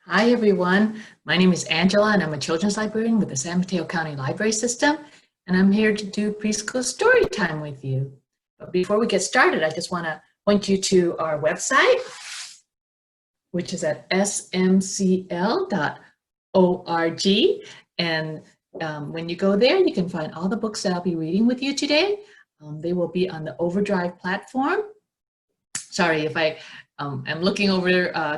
Hi, everyone. My name is Angela, and I'm a children's librarian with the San Mateo County Library System, and I'm here to do preschool story time with you. But before we get started, I just want to point you to our website, which is at smcl.org. And when you go there, you can find all the books that I'll be reading with you today. They will be on the Overdrive platform. Sorry if I'm looking over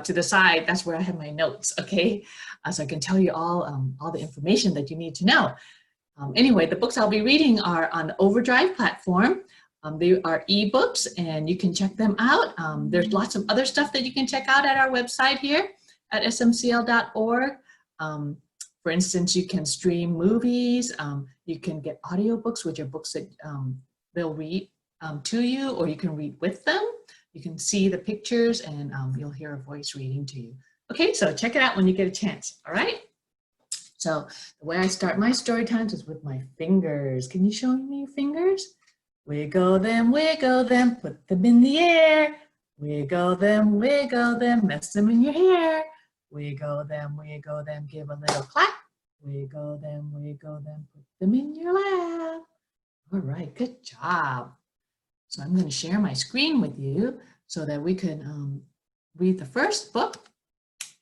to the side. That's where I have my notes, okay? So I can tell you all the information that you need to know. Anyway, the books I'll be reading are on the Overdrive platform. They are ebooks, and you can check them out. There's lots of other stuff that you can check out at our website here at smcl.org. For instance, you can stream movies. You can get audiobooks, which are books that they'll read to you, or you can read with them. You can see the pictures, and you'll hear a voice reading to you. Okay, so check it out when you get a chance, all right? So the way I start my story times is with my fingers. Can you show me your fingers? Wiggle them, put them in the air. Wiggle them, mess them in your hair. Wiggle them, give a little clap. Wiggle them, put them in your lap. All right, good job. So I'm going to share my screen with you so that we can read the first book.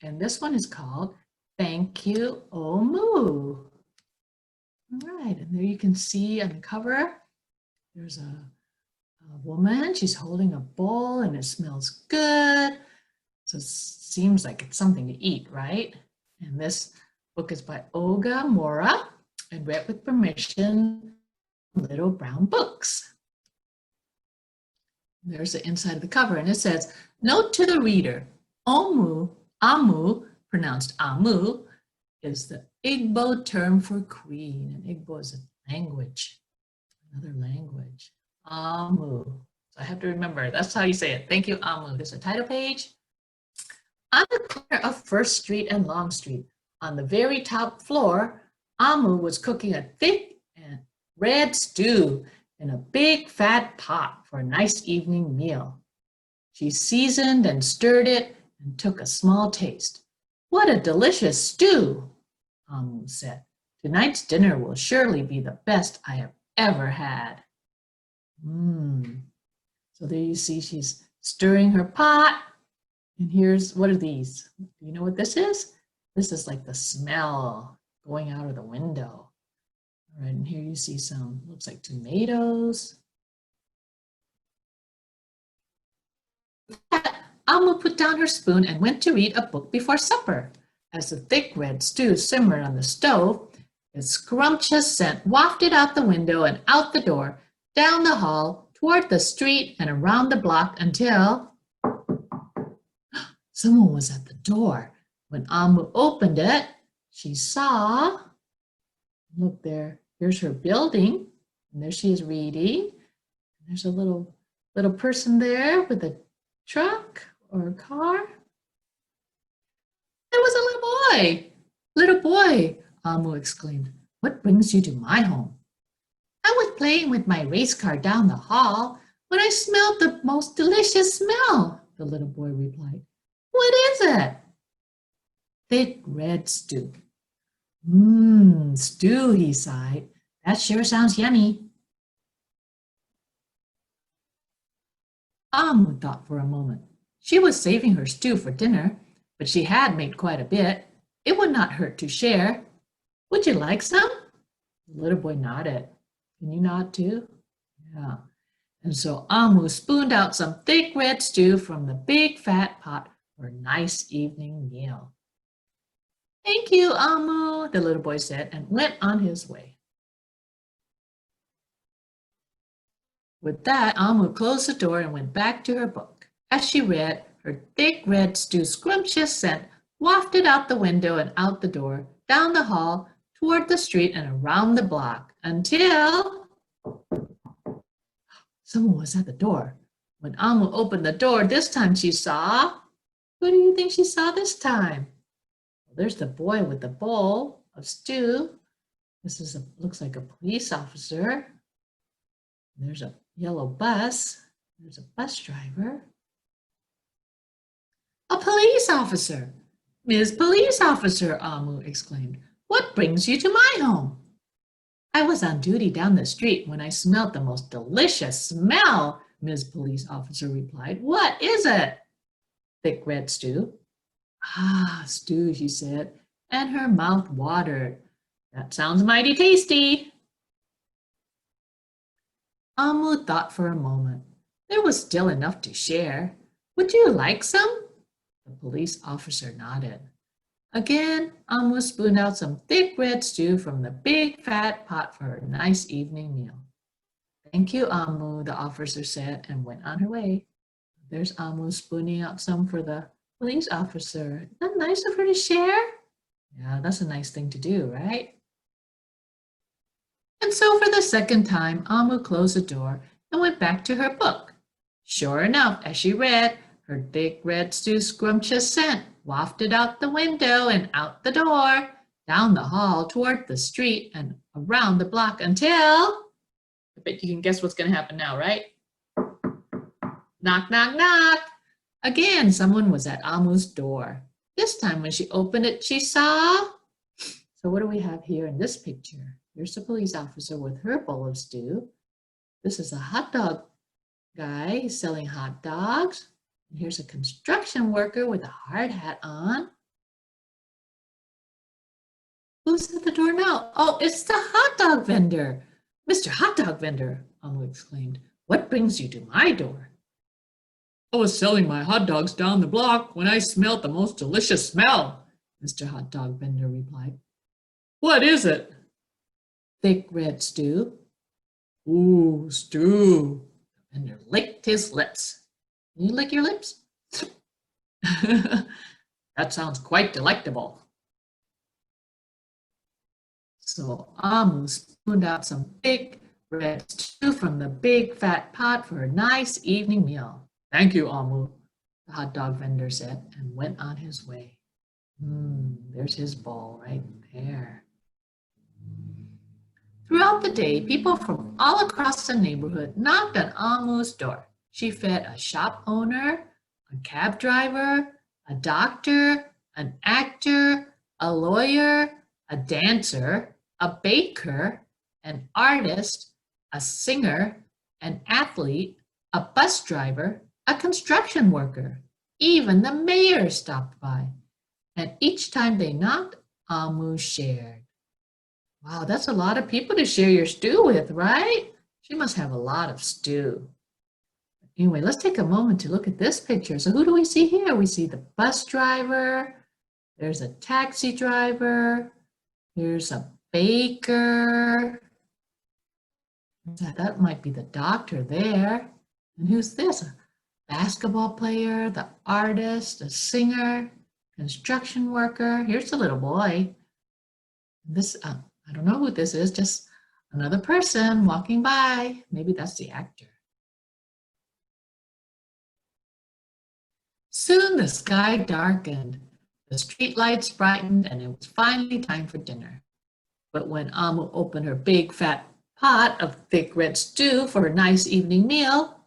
And this one is called Thank You, Oh Moo. All right, and there you can see on the cover, there's a woman. She's holding a bowl and it smells good. So it seems like it's something to eat, right? And this book is by Olga Mora and read with permission, Little Brown Books. There's the inside of the cover, and it says, note to the reader, Omu, Amu, pronounced Amu, is the Igbo term for queen. And Igbo is a language, another language. Amu. So I have to remember, that's how you say it. Thank you, Amu. There's a title page. On the corner of First Street and Long Street, on the very top floor, Amu was cooking a thick and red stew in a big fat pot for a nice evening meal. She seasoned and stirred it and took a small taste. What a delicious stew, Amu said. Tonight's dinner will surely be the best I have ever had. So there you see she's stirring her pot. And here's, what are these? Do you know what this is? This is like the smell going out of the window. All right, and here you see some, looks like tomatoes. Alma put down her spoon and went to read a book before supper. As the thick red stew simmered on the stove, its scrumptious scent wafted out the window and out the door, down the hall, toward the street, and around the block until someone was at the door. When Alma opened it, she saw, look there, here's her building, and there she is reading. There's a little person there with a truck or a car. There was a little boy. Little boy, Amu exclaimed. What brings you to my home? I was playing with my race car down the hall when I smelled the most delicious smell, the little boy replied. What is it? Thick red stew. Stew, he sighed. That sure sounds yummy. Amu thought for a moment. She was saving her stew for dinner, but she had made quite a bit. It would not hurt to share. Would you like some? The little boy nodded. Can you nod too? Yeah. And so Amu spooned out some thick red stew from the big fat pot for a nice evening meal. Thank you, Amu, the little boy said, and went on his way. With that, Amu closed the door and went back to her book. As she read, her thick red stew scrumptious scent wafted out the window and out the door, down the hall, toward the street and around the block, until someone was at the door. When Amu opened the door, this time she saw, who do you think she saw this time? Well, there's the boy with the bowl of stew. This looks like a police officer. There's a yellow bus. There's a bus driver. A police officer. Ms. Police Officer, Amu exclaimed. What brings you to my home? I was on duty down the street when I smelled the most delicious smell, Ms. Police Officer replied. What is it? Thick red stew. Ah, stew, she said, and her mouth watered. That sounds mighty tasty. Amu thought for a moment. There was still enough to share. Would you like some? The police officer nodded. Again, Amu spooned out some thick red stew from the big fat pot for her nice evening meal. Thank you, Amu, the officer said and went on her way. There's Amu spooning out some for the police officer. Isn't that nice of her to share? Yeah, that's a nice thing to do, right? And so for the second time, Amu closed the door and went back to her book. Sure enough, as she read, her thick red stew scrumptious scent wafted out the window and out the door, down the hall toward the street and around the block until... I bet you can guess what's going to happen now, right? Knock, knock, knock. Again, someone was at Amu's door. This time when she opened it, she saw... So what do we have here in this picture? Here's the police officer with her bowl of stew. This is a hot dog guy. He's selling hot dogs. And here's a construction worker with a hard hat on. Who's at the door now? Oh, it's the hot dog vendor. Mr. Hot Dog Vendor, Amu exclaimed. What brings you to my door? I was selling my hot dogs down the block when I smelled the most delicious smell, Mr. Hot Dog Vendor replied. What is it? Thick red stew. Ooh, stew. The vendor licked his lips. Can you lick your lips? That sounds quite delectable. So Amu spooned out some thick red stew from the big fat pot for a nice evening meal. Thank you, Amu, the hot dog vendor said and went on his way. There's his bowl right there. Throughout the day, people from all across the neighborhood knocked on Amu's door. She fed a shop owner, a cab driver, a doctor, an actor, a lawyer, a dancer, a baker, an artist, a singer, an athlete, a bus driver, a construction worker. Even the mayor stopped by. And each time they knocked, Amu shared. Wow, that's a lot of people to share your stew with, right? She must have a lot of stew. Anyway, let's take a moment to look at this picture. So who do we see here? We see the bus driver. There's a taxi driver. Here's a baker. That might be the doctor there. And who's this? A basketball player, the artist, a singer, construction worker. Here's the little boy. This, I don't know who this is, just another person walking by. Maybe that's the actor. Soon the sky darkened, the street lights brightened, and it was finally time for dinner. But when Amu opened her big fat pot of thick red stew for her nice evening meal,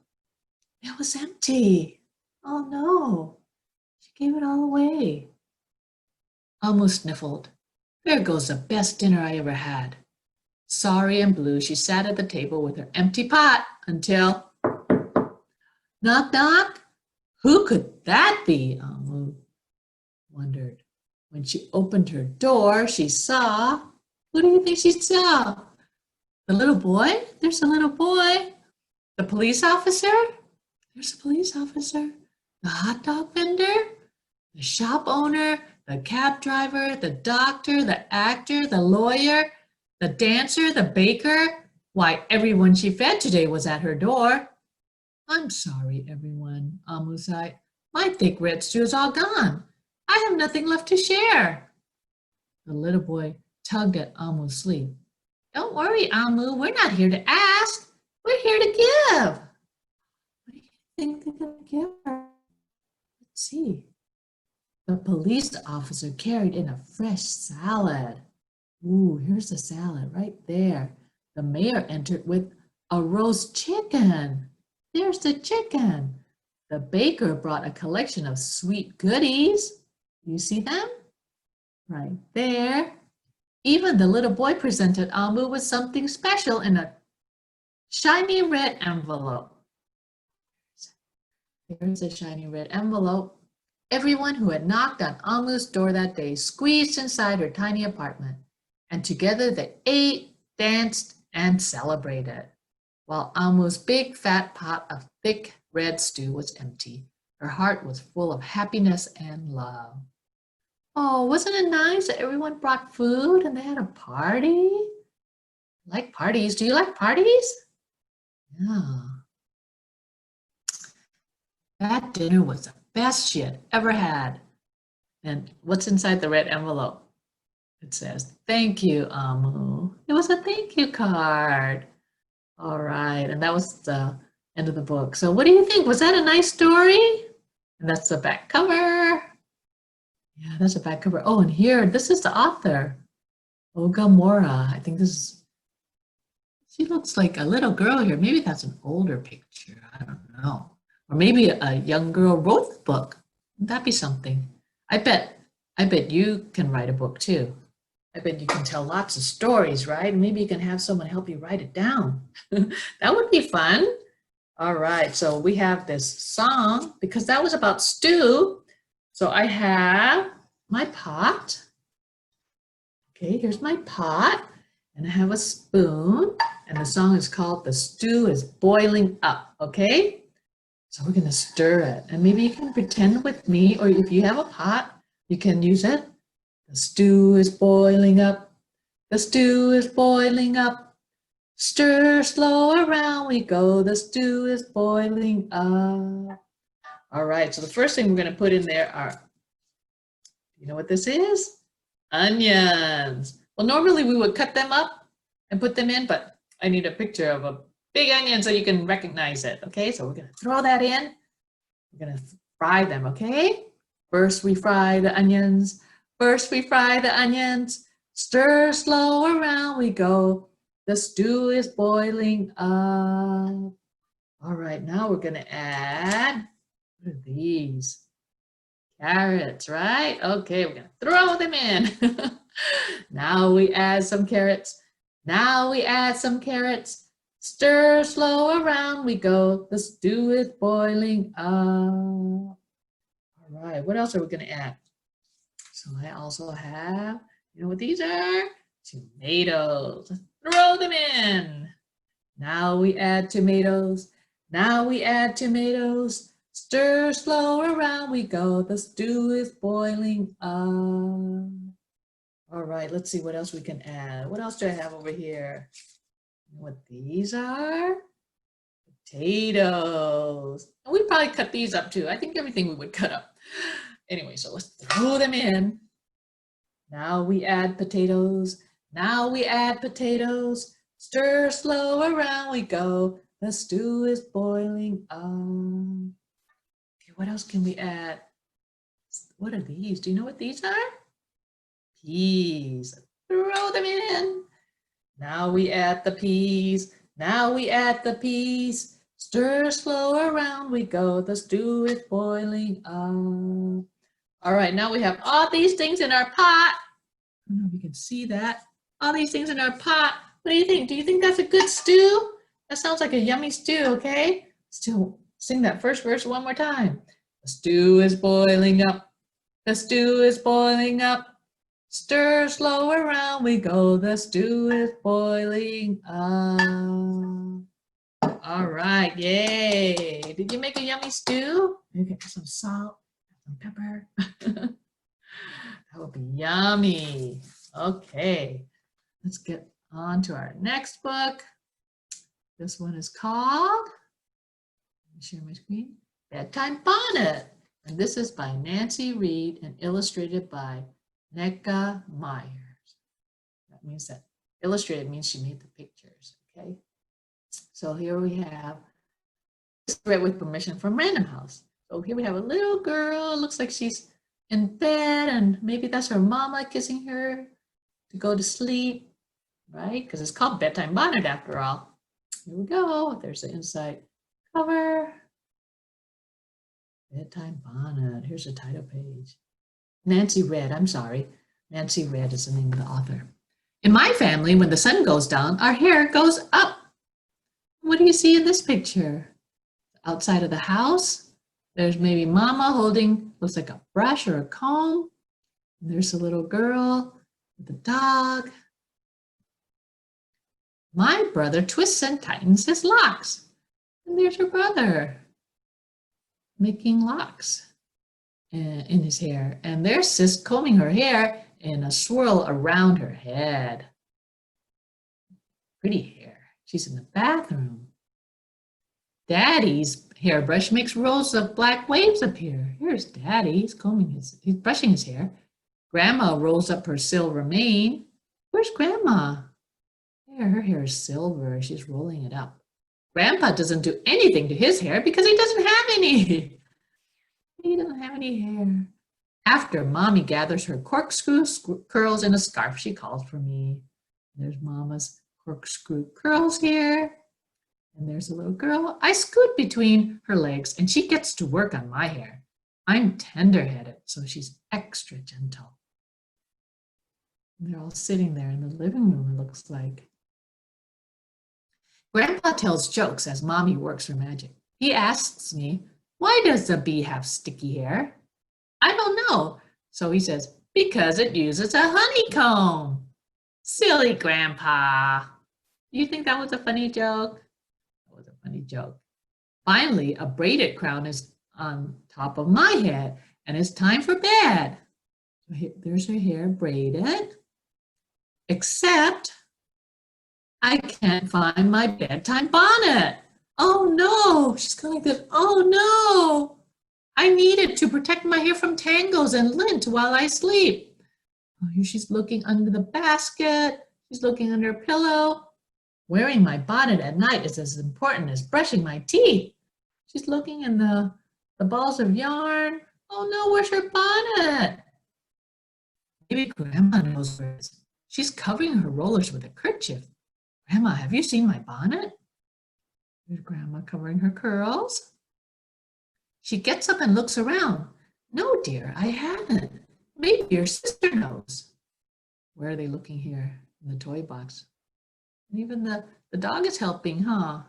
it was empty. Oh no, she gave it all away. Amu sniffled. There goes the best dinner I ever had. Sorry and blue, she sat at the table with her empty pot until... Knock, knock. Who could that be? Amu wondered. When she opened her door, she saw... Who do you think she saw? The little boy? There's a little boy. The police officer? There's a police officer. The hot dog vendor? The shop owner? The cab driver? The doctor? The actor? The lawyer? The dancer? The baker? Why, everyone she fed today was at her door. I'm sorry, everyone, Amu sighed. My thick red stew is all gone. I have nothing left to share. The little boy tugged at Amu's sleeve. Don't worry, Amu, we're not here to ask. We're here to give. What do you think they're going to give her? Let's see. The police officer carried in a fresh salad. Ooh, here's the salad right there. The mayor entered with a roast chicken. There's the chicken. The baker brought a collection of sweet goodies. You see them? Right there. Even the little boy presented Amu with something special in a shiny red envelope. Here's a shiny red envelope. Everyone who had knocked on Amu's door that day squeezed inside her tiny apartment, and together they ate, danced, and celebrated. While Amu's big fat pot of thick red stew was empty, her heart was full of happiness and love. Oh, wasn't it nice that everyone brought food and they had a party? Like parties. Do you like parties? Yeah. That dinner was the best she had ever had. And what's inside the red envelope? It says, "Thank you, Amu." It was a thank you card. All right, and that was the end of the book. So what do you think? Was that a nice story? And that's the back cover. Yeah, that's the back cover. Oh, and here, this is the author, Ogamura. I think this is, she looks like a little girl here. Maybe that's an older picture. I don't know. Or maybe a young girl wrote the book. Would that be something? I bet you can write a book too. I bet you can tell lots of stories, right? Maybe you can have someone help you write it down. That would be fun. All right, so we have this song because that was about stew. So I have my pot. Okay, here's my pot, and I have a spoon, and the song is called "The Stew is Boiling Up," okay? So we're gonna stir it, and maybe you can pretend with me, or if you have a pot, you can use it. The stew is boiling up, the stew is boiling up. Stir slow around we go, the stew is boiling up. All right, so the first thing we're gonna put in there are, you know what this is? Onions. Well, normally we would cut them up and put them in, but I need a picture of a big onion so you can recognize it. Okay, so we're gonna throw that in. We're gonna fry them, okay? First we fry the onions. First we fry the onions. Stir slow around we go. The stew is boiling up. All right, now we're gonna add, what are these? Carrots, right? Okay, we're gonna throw them in. Now we add some carrots. Now we add some carrots. Stir slow around we go. The stew is boiling up. All right, what else are we gonna add? So I also have, you know what these are? Tomatoes. Throw them in. Now we add tomatoes. Now we add tomatoes. Stir slow around we go. The stew is boiling up. All right, let's see what else we can add. What else do I have over here? You know what these are? Potatoes. And we probably cut these up too. I think everything we would cut up. Anyway, so let's throw them in. Now we add potatoes. Now we add potatoes. Stir slow around we go. The stew is boiling up. Okay, what else can we add? What are these? Do you know what these are? Peas. Throw them in. Now we add the peas. Now we add the peas. Stir slow around we go. The stew is boiling up. All right, now we have all these things in our pot. I don't know if you can see that. All these things in our pot. What do you think? Do you think that's a good stew? That sounds like a yummy stew, okay? Still sing that first verse one more time. The stew is boiling up. The stew is boiling up. Stir slow around we go. The stew is boiling up. All right, yay. Did you make a yummy stew? Maybe add some salt, some pepper. That would be yummy. Okay, let's get on to our next book. This one is called, let me share my screen, Bedtime Bonnet. And this is by Nancy Reed and illustrated by Neka Myers. That means that illustrated means she made the pictures, okay? So here we have, this is read with permission from Random House. So here we have a little girl, looks like she's in bed and maybe that's her mama kissing her to go to sleep, right? Because it's called Bedtime Bonnet after all. Here we go, there's the inside cover. Bedtime Bonnet, here's the title page. Nancy Red, I'm sorry. Nancy Red is the name of the author. In my family, when the sun goes down, our hair goes up. What do you see in this picture? Outside of the house, there's maybe Mama holding, looks like a brush or a comb. And there's a little girl with a dog. My brother twists and tightens his locks. And there's her brother making locks in his hair. And there's Sis combing her hair in a swirl around her head. Pretty hair. She's in the bathroom. Daddy's hairbrush makes rows of black waves appear. Here's Daddy. He's brushing his hair. Grandma rolls up her silver mane. Where's Grandma? There, her hair is silver. She's rolling it up. Grandpa doesn't do anything to his hair because he doesn't have any. He doesn't have any hair. After Mommy gathers her corkscrew curls in a scarf, she calls for me. There's Mama's corkscrew curls here. And there's a little girl. I scoot between her legs and she gets to work on my hair. I'm tender-headed, so she's extra gentle. And they're all sitting there in the living room, it looks like. Grandpa tells jokes as Mommy works her magic. He asks me, why does a bee have sticky hair? I don't know. So he says, because it uses a honeycomb. Silly Grandpa. Do you think that was a funny joke? That was a funny joke. Finally, a braided crown is on top of my head and it's time for bed. So there's her hair braided, except I can't find my bedtime bonnet. Oh no, she's going like this. Oh no, I need it to protect my hair from tangles and lint while I sleep. Oh, here she's looking under the basket. She's looking under a pillow. Wearing my bonnet at night is as important as brushing my teeth. She's looking in the balls of yarn. Oh no, where's her bonnet? Maybe Grandma knows where it is. She's covering her rollers with a kerchief. Grandma, have you seen my bonnet? There's Grandma covering her curls. She gets up and looks around. No, dear, I haven't. Maybe your sister knows. Where are they looking here? In the toy box. And even the dog is helping, huh?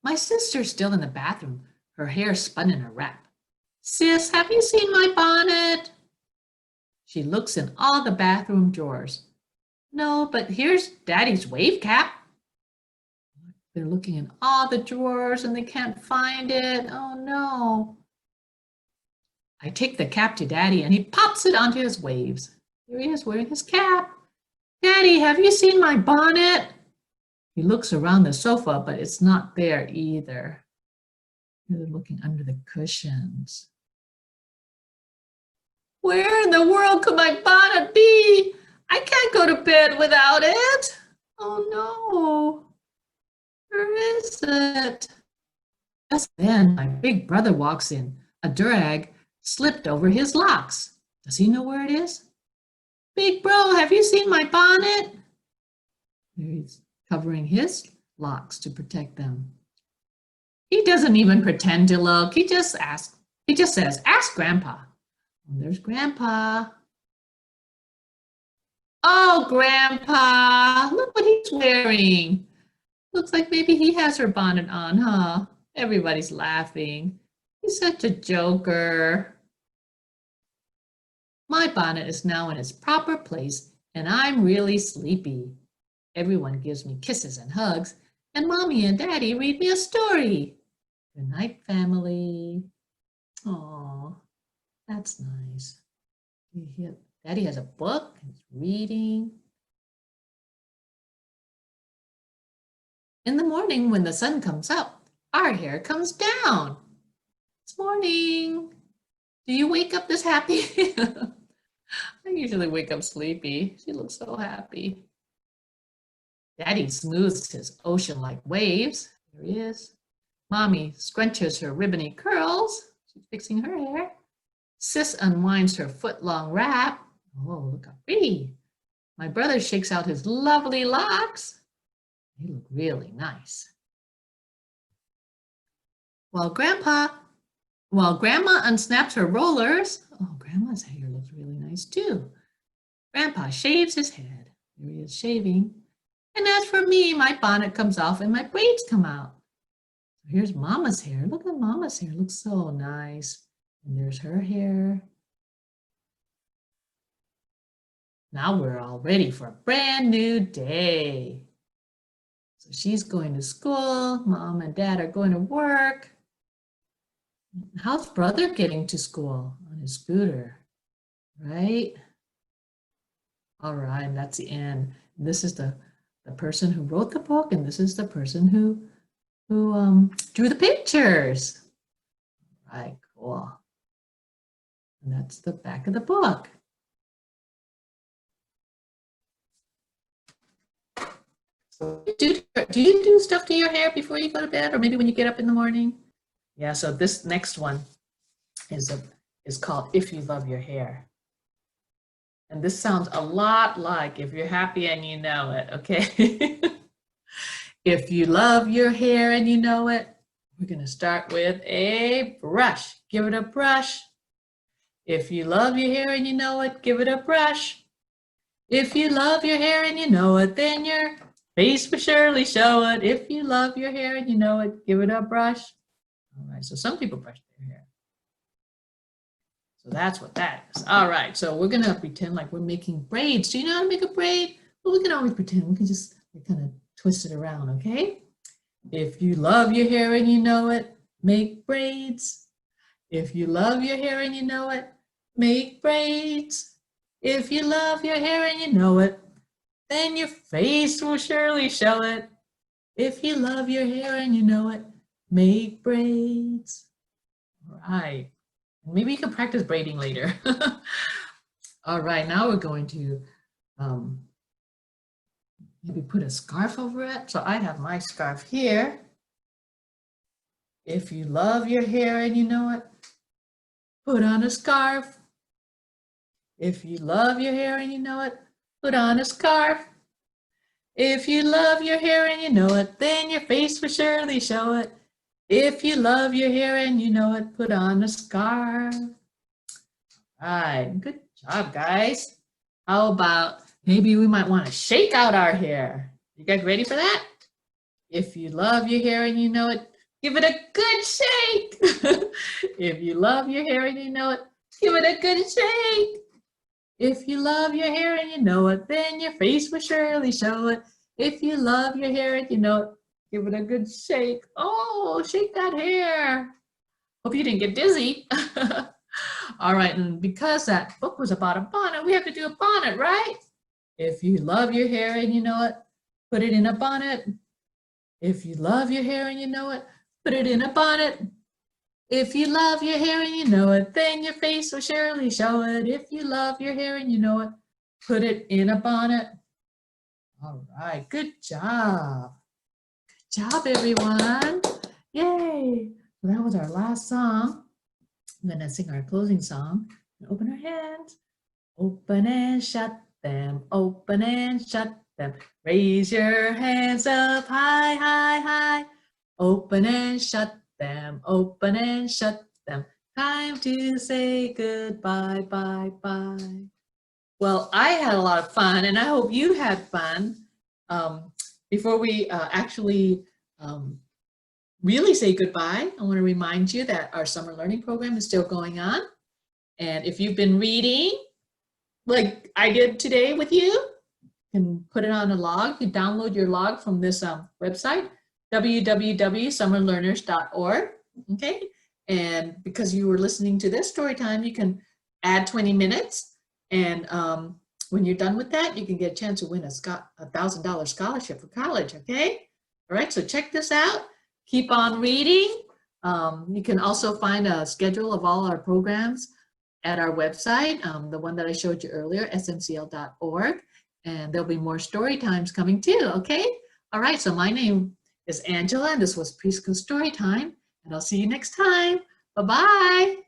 My sister's still in the bathroom, her hair spun in a wrap. Sis, have you seen my bonnet? She looks in all the bathroom drawers. No, but here's Daddy's wave cap. They're looking in all the drawers and they can't find it. Oh no. I take the cap to Daddy and he pops it onto his waves. Here he is wearing his cap. Daddy, have you seen my bonnet? He looks around the sofa, but it's not there either. They're looking under the cushions. Where in the world could my bonnet be? I can't go to bed without it. Oh no. Where is it? Just then, my big brother walks in. A durag slipped over his locks. Does he know where it is? Big bro, have you seen my bonnet? He's covering his locks to protect them. He doesn't even pretend to look. He just says, ask Grandpa. And there's Grandpa. Oh, Grandpa, look what he's wearing. Looks like maybe he has her bonnet on, huh? Everybody's laughing. He's such a joker. My bonnet is now in its proper place, and I'm really sleepy. Everyone gives me kisses and hugs, and Mommy and Daddy read me a story. Good night, family. Aw, that's nice. Daddy has a book, he's reading. In the morning, when the sun comes up, our hair comes down. It's morning. Do you wake up this happy? I usually wake up sleepy. She looks so happy. Daddy smooths his ocean-like waves. There he is. Mommy scrunches her ribbony curls. She's fixing her hair. Sis unwinds her foot-long wrap. Oh, look how pretty. My brother shakes out his lovely locks. They look really nice. While While Grandma unsnaps her rollers, oh, Grandma's hair looks really nice too. Grandpa shaves his head. There he is shaving. And as for me, my bonnet comes off and my braids come out. Here's Mama's hair. Look at Mama's hair. It looks so nice. And there's her hair. Now we're all ready for a brand new day. So she's going to school. Mom and Dad are going to work. How's brother getting to school? On his scooter, right? All right, that's the end. This is the person who wrote the book, and this is the person who drew the pictures. All right, cool. And that's the back of the book. So do you do stuff to your hair before you go to bed, or maybe when you get up in the morning? Yeah, so this next one is called If You Love Your Hair. And this sounds a lot like If You're Happy and You Know It, okay? If you love your hair and you know it, we're gonna start with a brush. Give it a brush. If you love your hair and you know it, give it a brush. If you love your hair and you know it, then your face will surely show it. If you love your hair and you know it, give it a brush. All right, so some people brush their hair. So that's what that is. All right, so we're gonna pretend like we're making braids. Do you know how to make a braid? Well, we can always pretend. We can just kind of twist it around, okay? If you love your hair and you know it, make braids. If you love your hair and you know it, make braids. If you love your hair and you know it, then your face will surely show it. If you love your hair and you know it, make braids. All right. Maybe you can practice braiding later. All right, now we're going to maybe put a scarf over it. So I have my scarf here. If you love your hair and you know it, put on a scarf. If you love your hair and you know it, put on a scarf. If you love your hair and you know it, then your face will surely show it. If you love your hair and you know it, put on a scarf. All right, good job, guys. How about maybe we might want to shake out our hair? You guys ready for that? If you love your hair and you know it, give it a good shake. If you love your hair and you know it, give it a good shake. If you love your hair and you know it, then your face will surely show it. If you love your hair and you know it, give it a good shake. Oh, shake that hair. Hope you didn't get dizzy. All right, and because that book was about a bonnet, we have to do a bonnet, right? If you love your hair and you know it, put it in a bonnet. If you love your hair and you know it, put it in a bonnet. If you love your hair and you know it, then your face will surely show it. If you love your hair and you know it, put it in a bonnet. All right, good job. Good job, everyone. Yay. So that was our last song. I'm gonna sing our closing song. Open our hands. Open and shut them. Open and shut them. Raise your hands up high, high, high. Open and shut them. Open and shut them. Time to say goodbye, bye, bye. Well, I had a lot of fun, and I hope you had fun. Before we actually really say goodbye, I want to remind you that our summer learning program is still going on. And if you've been reading, like I did today with you, you can put it on a log. You download your log from this website, www.summerlearners.org, okay? And because you were listening to this story time, you can add 20 minutes. And when you're done with that, you can get a chance to win a $1,000 scholarship for college, okay? All right, so check this out. Keep on reading. You can also find a schedule of all our programs at our website, the one that I showed you earlier, smcl.org. And there'll be more story times coming too, okay? All right, so my name is Angela, and this was Preschool Storytime, and I'll see you next time. Bye-bye.